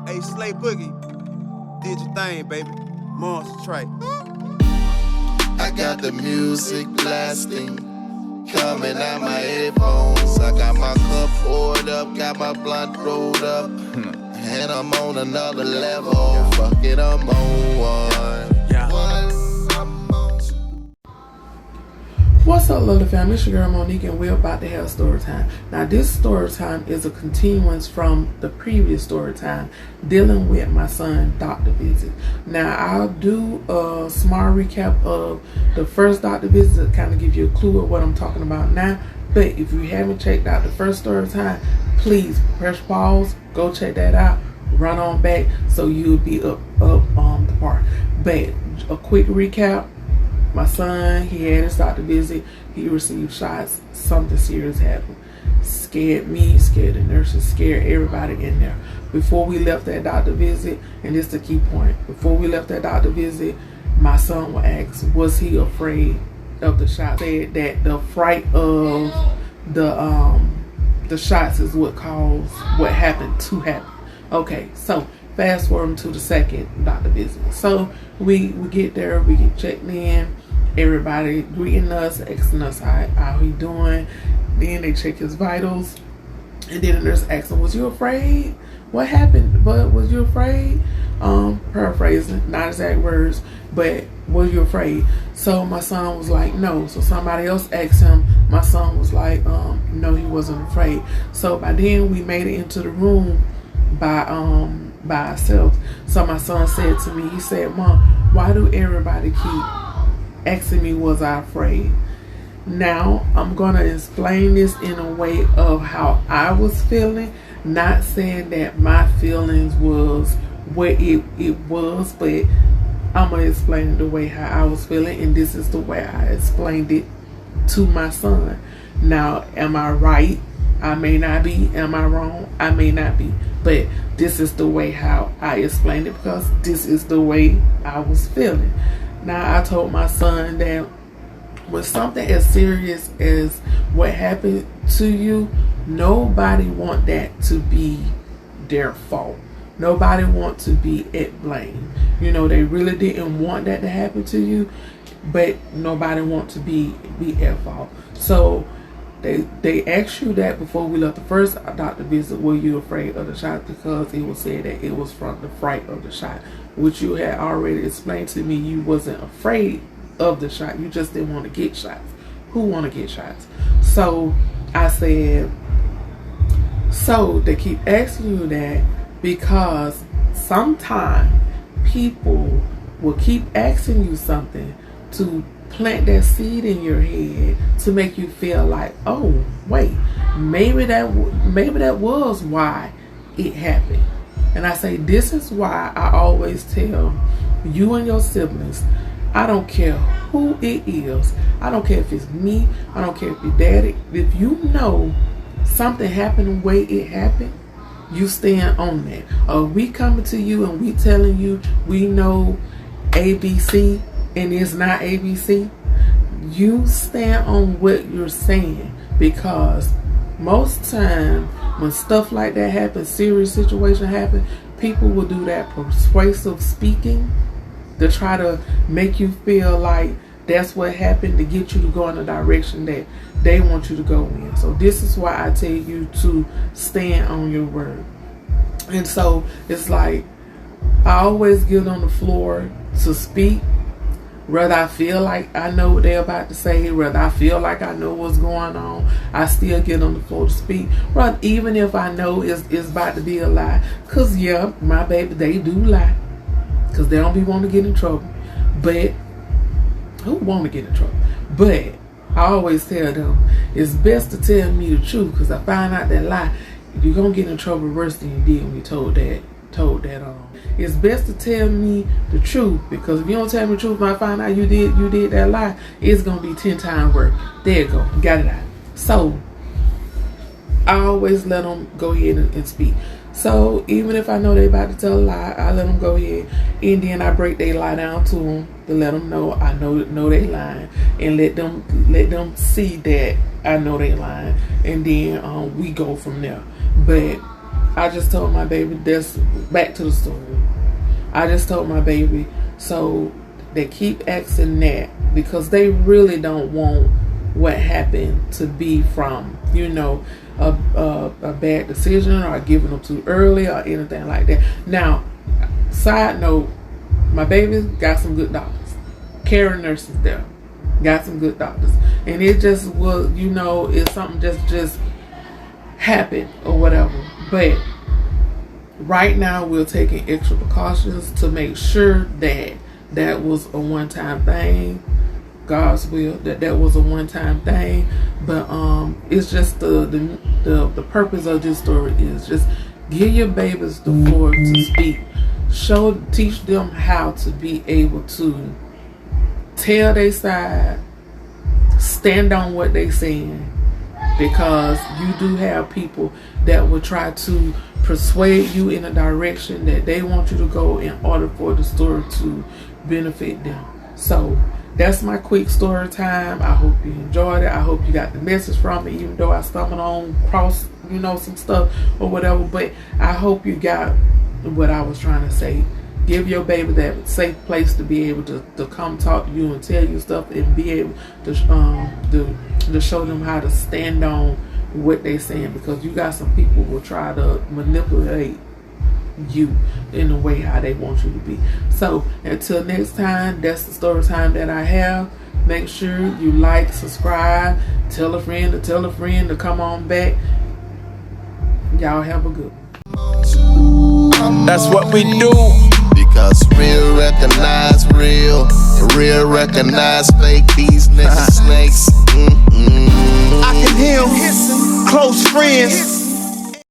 Hey, Slay Boogie, did your thing, baby. Monster Trey. I got the music blasting, coming out my headphones. I got my cup poured up, got my blunt rolled up, and I'm on another level. Fuck it, I'm on one. What's up, little family? It's your girl Monique, and we're about to have story time. Now, this story time is a continuance from the previous story time dealing with my son doctor visit. Now, I'll do a small recap of the first doctor visit to kind of give you a clue of what I'm talking about now. But if you haven't checked out the first story time, please press pause, go check that out, run on back so you'll be up on the part. But a quick recap. My son, he had his doctor visit. He received shots. Something serious happened. Scared me, scared the nurses, scared everybody in there. Before we left that doctor visit, and this is the key point, before we left that doctor visit, my son was asked, was he afraid of the shots? Said that the fright of the shots is what caused what happened to happen. Okay, so fast forward to the second doctor visit. So we get there, we get checked in, everybody greeting us, asking us how he doing. Then they check his vitals, and then the nurse asked him, was you afraid? What happened? But was you afraid? Paraphrasing, not exact words, but was you afraid? So my son was like, no. So somebody else asked him. My son was like, no, he wasn't afraid. So by then we made it into the room by ourselves. So my son said to me, he said, Mom, why do everybody keep asking me was I afraid? Now I'm gonna explain this in a way of how I was feeling, not saying that my feelings was what it was, but I'm gonna explain it the way how I was feeling, and this is the way I explained it to my son. Now, am I right? I may not be. Am I wrong? I may not be. But this is the way how I explained it, because this is the way I was feeling. Now, I told my son that when something as serious as what happened to you, nobody want that to be their fault. Nobody want to be at blame. You know, they really didn't want that to happen to you, but nobody want to be at fault. So They asked you that before we left the first doctor visit, were you afraid of the shot? Because it was said that it was from the fright of the shot, which you had already explained to me. You wasn't afraid of the shot, you just didn't want to get shots. Who want to get shots? So I said, so they keep asking you that because sometimes people will keep asking you something to plant that seed in your head to make you feel like, oh wait, maybe that was why it happened. And I say, this is why I always tell you and your siblings, I don't care who it is, I don't care if it's me, I don't care if your daddy, if you know something happened the way it happened, you stand on that. Or we coming to you and we telling you we know ABC and it's not ABC, you stand on what you're saying, because most time when stuff like that happens, serious situation happen, people will do that persuasive speaking to try to make you feel like that's what happened, to get you to go in the direction that they want you to go in. So this is why I tell you to stand on your word. And so it's like I always get on the floor to speak. Whether I feel like I know what they're about to say, whether I feel like I know what's going on, I still get on the floor to speak. Right, even if I know it's about to be a lie. Because, yeah, my baby, they do lie. Because they don't be wanting to get in trouble. But, who want to get in trouble? But, I always tell them, it's best to tell me the truth. Because I find out that lie, you're going to get in trouble worse than you did when you told that on. It's best to tell me the truth, because if you don't tell me the truth, when I find out you did that lie, it's gonna be 10 times worse. There you go, got it out. So I always let them go ahead and speak. So even if I know they about to tell a lie, I let them go ahead, and then I break their lie down to them to let them know I know they lying, and let them see that I know they lying, and then we go from there. But I just told my baby this. Back to the story. I just told my baby, so they keep asking that because they really don't want what happened to be from, you know, a bad decision or giving them too early or anything like that. Now, side note, my baby got some good doctors. Caring nurses there. Got some good doctors. And it just was, you know, it's something just happened or whatever. But right now we're taking extra precautions to make sure that that was a one-time thing. God's will, that was a one-time thing. But it's just the purpose of this story is just give your babies the floor to speak. Teach them how to be able to tell their side, stand on what they saying, because you do have people that will try to persuade you in a direction that they want you to go in order for the story to benefit them. So that's my quick story time. I hope you enjoyed it. I hope you got the message from it, even though I stumbled on cross, you know, some stuff or whatever. But I hope you got what I was trying to say. Give your baby that safe place to be able to come talk to you and tell you stuff, and be able to show them how to stand on what they're saying, because you got some people who will try to manipulate you in the way how they want you to be. So until next time, that's the story time that I have. Make sure you like, subscribe, tell a friend to come on back. Y'all have a good one. That's what we do. Because real recognize real, and real recognize fake. These niggas snakes. I can hear 'em hissing, close friends.